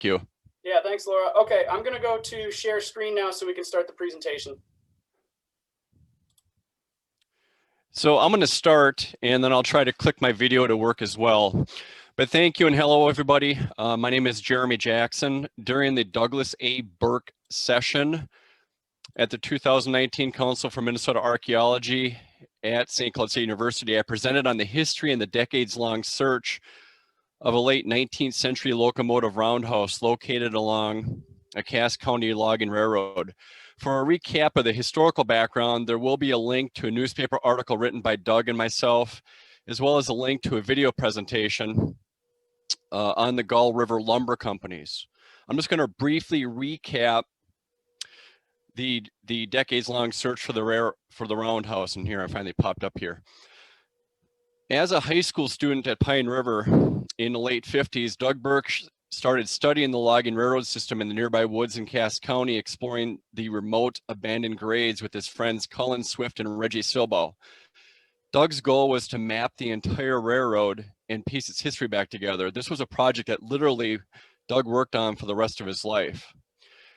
you. Yeah, thanks, Laura. Okay, I'm going to go to share screen now so we can start the presentation. So I'm going to start, and then I'll try to click my video to work as well. But thank you and hello, everybody. My name is Jeremy Jackson. During the Douglas A. Burke session at the 2019 Council for Minnesota Archaeology at St. Cloud State University, I presented on the history and the decades-long search of a late 19th century locomotive roundhouse located along a Cass County logging railroad. For a recap of the historical background, there will be a link to a newspaper article written by Doug and myself, as well as a link to a video presentation on the Gull River Lumber Companies. I'm just going to briefly recap the decades-long search for the roundhouse, and here I finally popped up here. As a high school student at Pine River in the late 50s, Doug Burke started studying the logging railroad system in the nearby woods in Cass County, exploring the remote abandoned grades with his friends Cullen Swift and Reggie Silbo. Doug's goal was to map the entire railroad and piece its history back together. This was a project that literally Doug worked on for the rest of his life.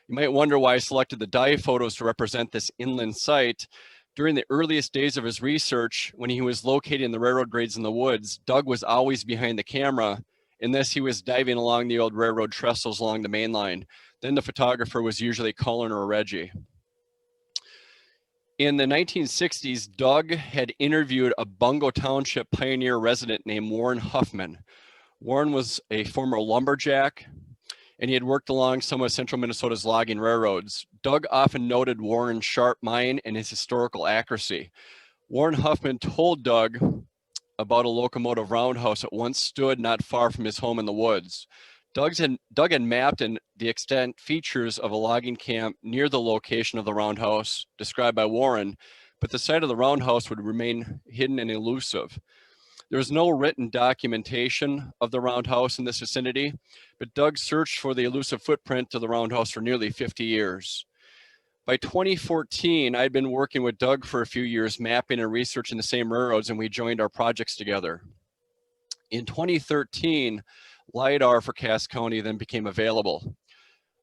You might wonder why I selected the dive photos to represent this inland site. During the earliest days of his research, when he was locating the railroad grades in the woods, Doug was always behind the camera, unless he was diving along the old railroad trestles along the main line. Then the photographer was usually Cullen or Reggie. In the 1960s, Doug had interviewed a Bungo Township pioneer resident named Warren Huffman. Warren was a former lumberjack, and he had worked along some of central Minnesota's logging railroads. Doug often noted Warren's sharp mind and his historical accuracy. Warren Huffman told Doug about a locomotive roundhouse that once stood not far from his home in the woods. Doug had mapped in the extent features of a logging camp near the location of the roundhouse described by Warren, but the site of the roundhouse would remain hidden and elusive. There was no written documentation of the roundhouse in this vicinity, but Doug searched for the elusive footprint of the roundhouse for nearly 50 years. By 2014, I'd been working with Doug for a few years, mapping and researching the same railroads, and we joined our projects together. In 2013, LiDAR for Cass County then became available.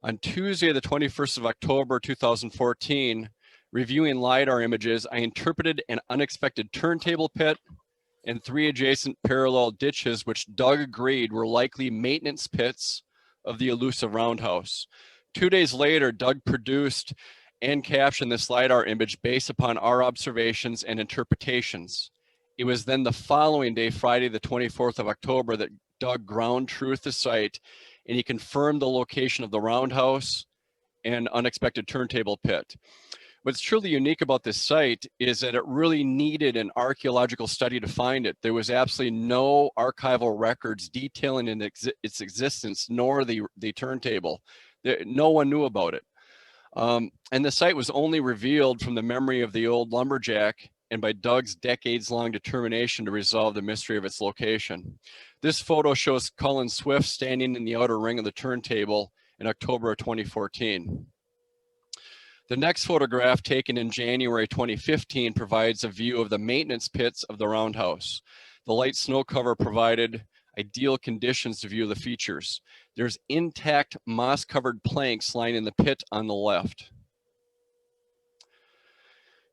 On Tuesday, the 21st of October, 2014, reviewing LiDAR images, I interpreted an unexpected turntable pit and 3 adjacent parallel ditches, which Doug agreed were likely maintenance pits of the elusive roundhouse. 2 days later, Doug produced and captioned this LiDAR image based upon our observations and interpretations. It was then the following day, Friday, the 24th of October, that Doug ground truthed the site, and he confirmed the location of the roundhouse and unexpected turntable pit. What's truly unique about this site is that it really needed an archaeological study to find it. There was absolutely no archival records detailing its existence, nor the turntable. No one knew about it. And the site was only revealed from the memory of the old lumberjack and by Doug's decades-long determination to resolve the mystery of its location. This photo shows Cullen Swift standing in the outer ring of the turntable in October of 2014. The next photograph, taken in January 2015, provides a view of the maintenance pits of the roundhouse. The light snow cover provided ideal conditions to view the features. There's intact moss-covered planks lining the pit on the left.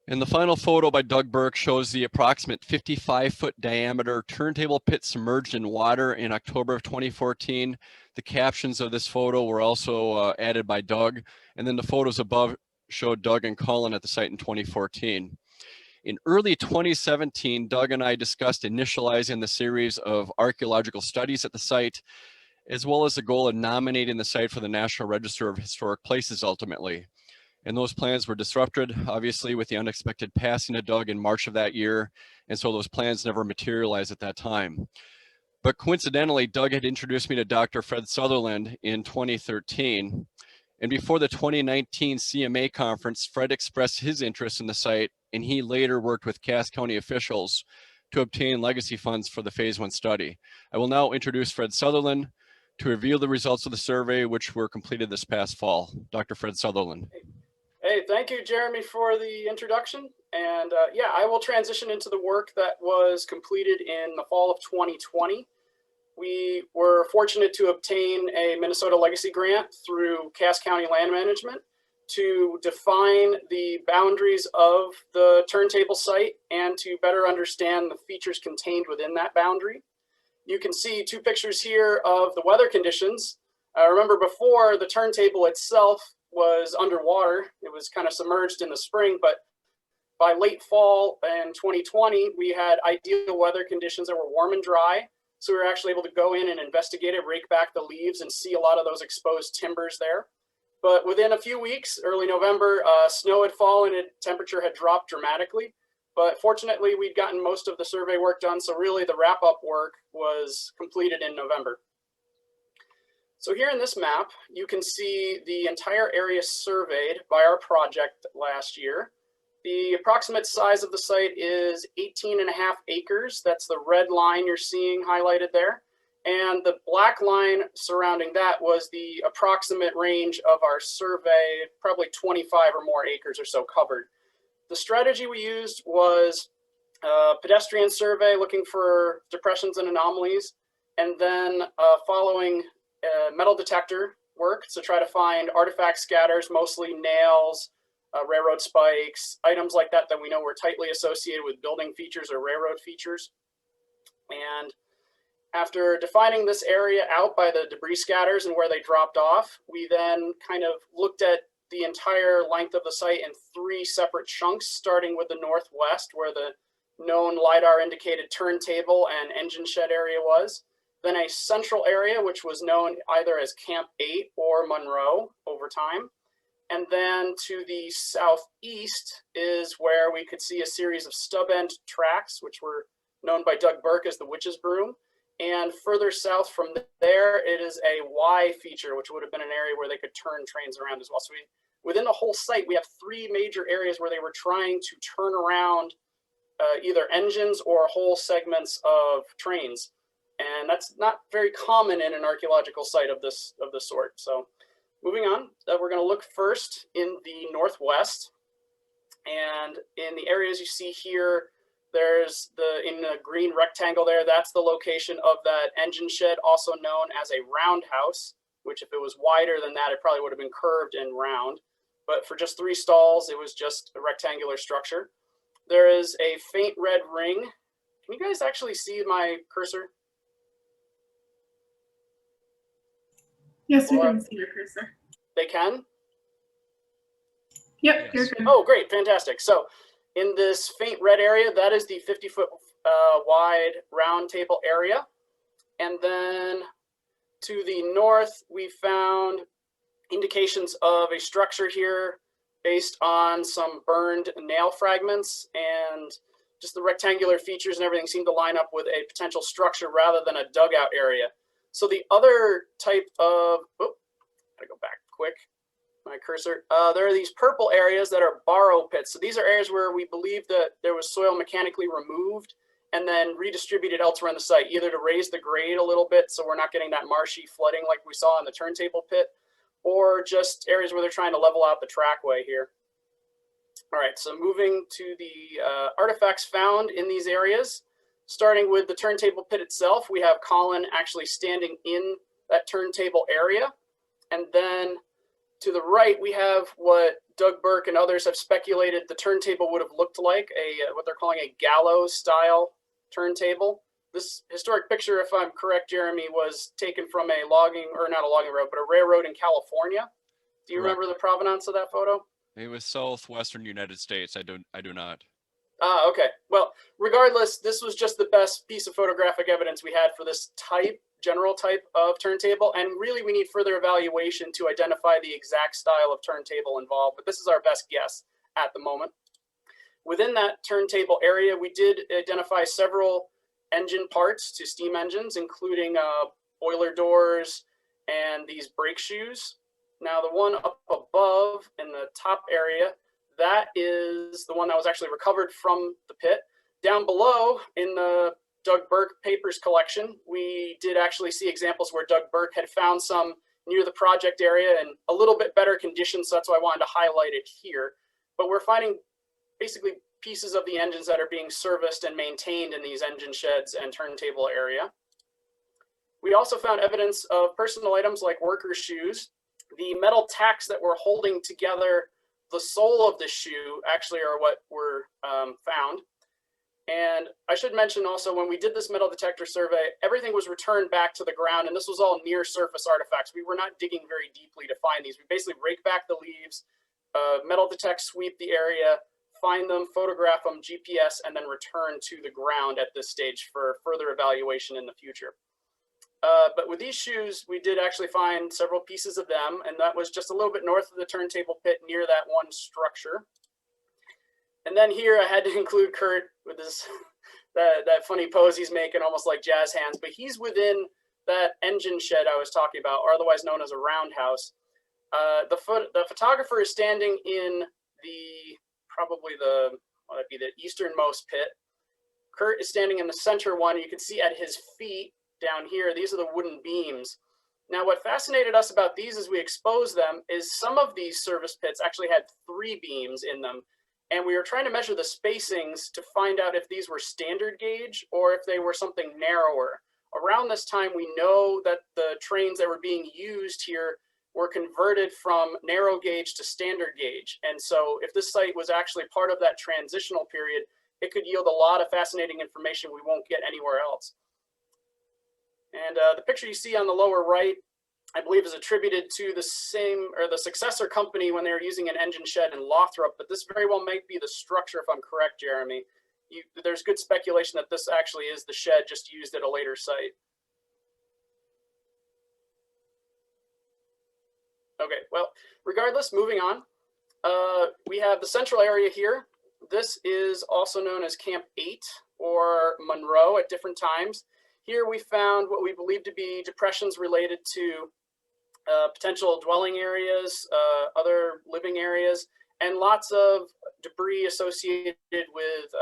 And the final photo by Doug Burke shows the approximate 55-foot diameter turntable pit submerged in water in October of 2014. The captions of this photo were also added by Doug, and then the photos above showed Doug and Cullen at the site in 2014. In early 2017, Doug and I discussed initializing the series of archaeological studies at the site, as well as the goal of nominating the site for the National Register of Historic Places ultimately. And those plans were disrupted, obviously, with the unexpected passing of Doug in March of that year, and so those plans never materialized at that time. But coincidentally, Doug had introduced me to Dr. Fred Sutherland in 2013. And before the 2019 CMA conference, Fred expressed his interest in the site, and he later worked with Cass County officials to obtain legacy funds for the Phase 1 study. I will now introduce Fred Sutherland to reveal the results of the survey, which were completed this past fall. Dr. Fred Sutherland. Hey, thank you, Jeremy, for the introduction. And yeah, I will transition into the work that was completed in the fall of 2020. we were fortunate to obtain a Minnesota Legacy Grant through Cass County Land Management to define the boundaries of the turntable site and to better understand the features contained within that boundary. You can see two pictures here of the weather conditions. Remember, before, the turntable itself was underwater. It was kind of submerged in the spring, but by late fall in 2020, we had ideal weather conditions that were warm and dry. So we were actually able to go in and investigate it, rake back the leaves, and see a lot of those exposed timbers there. But within a few weeks, early November, snow had fallen and temperature had dropped dramatically. But fortunately, we'd gotten most of the survey work done, so really the wrap-up work was completed in November. So here in this map, you can see the entire area surveyed by our project last year. The approximate size of the site is 18.5 acres. That's the red line you're seeing highlighted there. And the black line surrounding that was the approximate range of our survey, probably 25 or more acres or so covered. The strategy we used was a pedestrian survey looking for depressions and anomalies, and then following metal detector work to try to find artifact scatters, mostly nails, railroad spikes, items like that that we know were tightly associated with building features or railroad features. And after defining this area out by the debris scatters and where they dropped off, we then kind of looked at the entire length of the site in 3 separate chunks, starting with the northwest, where the known LiDAR indicated turntable and engine shed area was. Then a central area, which was known either as Camp 8 or Munroe over time. And then to the southeast is where we could see a series of stub end tracks, which were known by Doug Burke as the Witch's Broom. And further south from there, it is a Y feature, which would have been an area where they could turn trains around as well. So within the whole site, we have 3 major areas where they were trying to turn around either engines or whole segments of trains. And that's not very common in an archaeological site of this sort. So moving on, we're going to look first in the northwest. And in the areas you see here, there's in the green rectangle there, that's the location of that engine shed, also known as a roundhouse, which if it was wider than that, it probably would have been curved and round. But for just 3 stalls, it was just a rectangular structure. There is a faint red ring. Can you guys actually see my cursor? Yes, we can see your cursor. They can? Yep, Yes. you're good. Oh, great, fantastic. So in this faint red area, that is the 50-foot wide round table area. And then to the north, we found indications of a structure here based on some burned nail fragments, and just the rectangular features and everything seemed to line up with a potential structure rather than a dugout area. So the other type of, gotta go back quick, my cursor. There are these purple areas that are borrow pits. So these are areas where we believe that there was soil mechanically removed and then redistributed elsewhere in the site, either to raise the grade a little bit so we're not getting that marshy flooding like we saw in the Turntable Pit, or just areas where they're trying to level out the trackway here. All right, so moving to the artifacts found in these areas. Starting with the Turntable Pit itself, we have Colin actually standing in that turntable area. And then to the right, we have what Doug Burke and others have speculated the turntable would have looked like, what they're calling a gallows style turntable. This historic picture, if I'm correct, Jeremy, was taken from a logging, or not a logging road, but a railroad in California. Do you remember the provenance of that photo? It was southwestern United States. I do not. Ah, okay. Well, regardless, this was just the best piece of photographic evidence we had for this general type of turntable. And really, we need further evaluation to identify the exact style of turntable involved. But this is our best guess at the moment. Within that turntable area, we did identify several engine parts to steam engines, including boiler doors and these brake shoes. Now, the one up above in the top area, that is the one that was actually recovered from the pit. Down below in the Doug Burke papers collection, we did actually see examples where Doug Burke had found some near the project area in a little bit better condition, so that's why I wanted to highlight it here. But we're finding basically pieces of the engines that are being serviced and maintained in these engine sheds and turntable area. We also found evidence of personal items like worker shoes. The metal tacks that were holding together the sole of the shoe actually are what were found. And I should mention also, when we did this metal detector survey, everything was returned back to the ground, and this was all near surface artifacts. We were not digging very deeply to find these. We basically rake back the leaves, metal detect, sweep the area, find them, photograph them, GPS, and then return to the ground at this stage for further evaluation in the future. But with these shoes, we did actually find several pieces of them, and that was just a little bit north of the Turntable Pit near that one structure. And then here I had to include Kurt with his that funny pose he's making, almost like jazz hands, but he's within that engine shed I was talking about, or otherwise known as a roundhouse. The photographer is standing in probably the easternmost pit. Kurt is standing in the center one. You can see at his feet down here, these are the wooden beams. Now, what fascinated us about these as we exposed them is some of these service pits actually had 3 beams in them. And we were trying to measure the spacings to find out if these were standard gauge or if they were something narrower. Around this time, we know that the trains that were being used here were converted from narrow gauge to standard gauge. And so if this site was actually part of that transitional period, it could yield a lot of fascinating information we won't get anywhere else. And the picture you see on the lower right, I believe, is attributed to the successor company when they were using an engine shed in Lothrop, but this very well might be the structure, if I'm correct, Jeremy. There's good speculation that this actually is the shed just used at a later site. Okay, well, regardless, moving on. We have the central area here. This is also known as Camp 8 or Munroe at different times. Here we found what we believe to be depressions related to potential dwelling areas, other living areas, and lots of debris associated with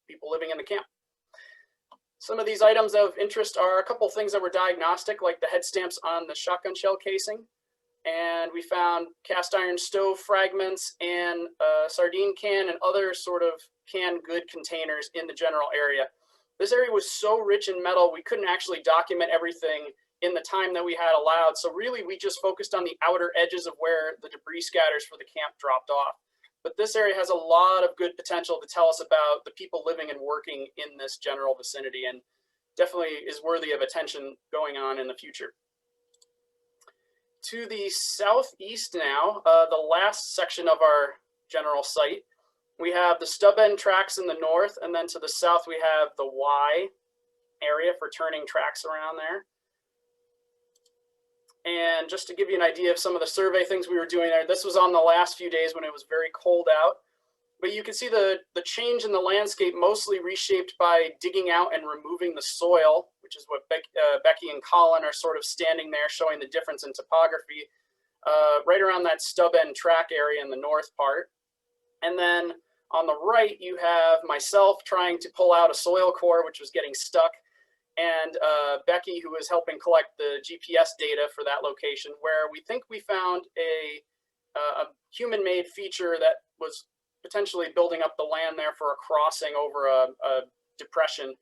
people living in the camp. Some of these items of interest are a couple things that were diagnostic, like the head stamps on the shotgun shell casing. And we found cast iron stove fragments and a sardine can and other sort of canned good containers in the general area. This area was so rich in metal, we couldn't actually document everything in the time that we had allowed. So really, we just focused on the outer edges of where the debris scatters for the camp dropped off. But this area has a lot of good potential to tell us about the people living and working in this general vicinity, and definitely is worthy of attention going on in the future. To the southeast now, the last section of our general site, we have the stub end tracks in the north, and then to the south we have the Y area for turning tracks around there. And just to give you an idea of some of the survey things we were doing there, this was on the last few days when it was very cold out. But you can see the change in the landscape mostly reshaped by digging out and removing the soil, which is what Becky and Colin are sort of standing there showing the difference in topography, right around that stub end track area in the north part. And then on the right, you have myself trying to pull out a soil core, which was getting stuck, and Becky, who was helping collect the GPS data for that location, where we think we found a human-made feature that was potentially building up the land there for a crossing over a depression.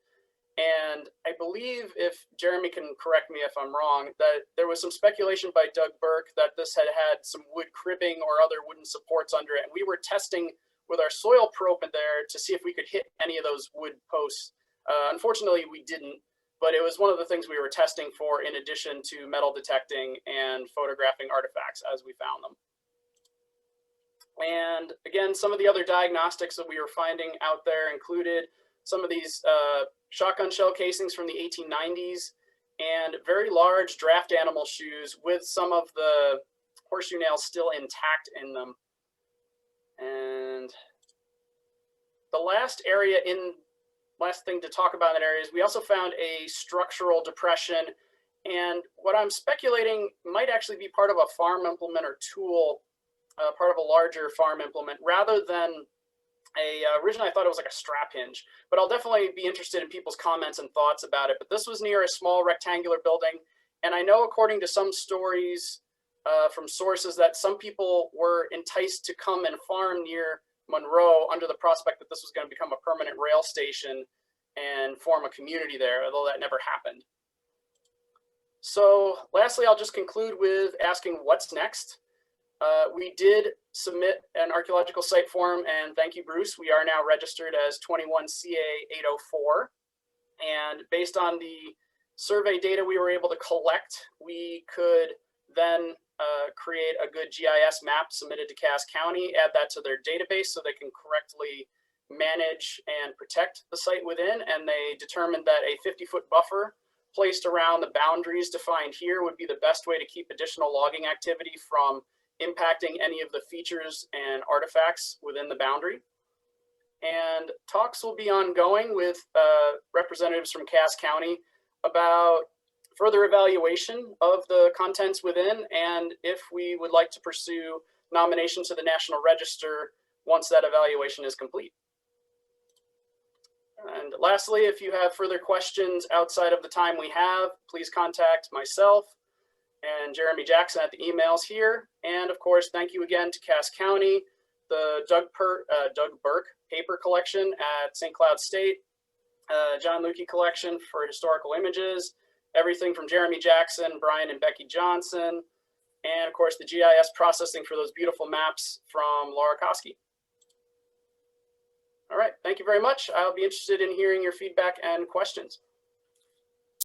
And I believe, if Jeremy can correct me if I'm wrong, that there was some speculation by Doug Burke that this had some wood cribbing or other wooden supports under it. And we were testing with our soil probe there to see if we could hit any of those wood posts. Unfortunately, we didn't, but it was one of the things we were testing for in addition to metal detecting and photographing artifacts as we found them. And again, some of the other diagnostics that we were finding out there included some of these shotgun shell casings from the 1890s and very large draft animal shoes with some of the horseshoe nails still intact in them. And the last thing to talk about in that area is we also found a structural depression. And what I'm speculating might actually be part of a farm implement or tool, part of a larger farm implement, rather than originally I thought it was like a strap hinge, but I'll definitely be interested in people's comments and thoughts about it. But this was near a small rectangular building. And I know, according to some stories from sources, that some people were enticed to come and farm near Munroe under the prospect that this was going to become a permanent rail station and form a community there, although that never happened. So lastly, I'll just conclude with asking what's next. We did submit an archaeological site form, and thank you, Bruce. We are now registered as 21 CA 804. And based on the survey data we were able to collect, we could then create a good GIS map submitted to Cass County, add that to their database so they can correctly manage and protect the site within. And they determined that a 50-foot buffer placed around the boundaries defined here would be the best way to keep additional logging activity from impacting any of the features and artifacts within the boundary. And talks will be ongoing with representatives from Cass County about further evaluation of the contents within, and if we would like to pursue nomination to the National Register once that evaluation is complete. And lastly, if you have further questions outside of the time we have, please contact myself and Jeremy Jackson at the emails here. And of course, thank you again to Cass County, the Doug Burke paper collection at St. Cloud State, John Lukey collection for historical images, everything from Jeremy Jackson, Brian and Becky Johnson, and of course the GIS processing for those beautiful maps from Laura Koski. All right, thank you very much. I'll be interested in hearing your feedback and questions.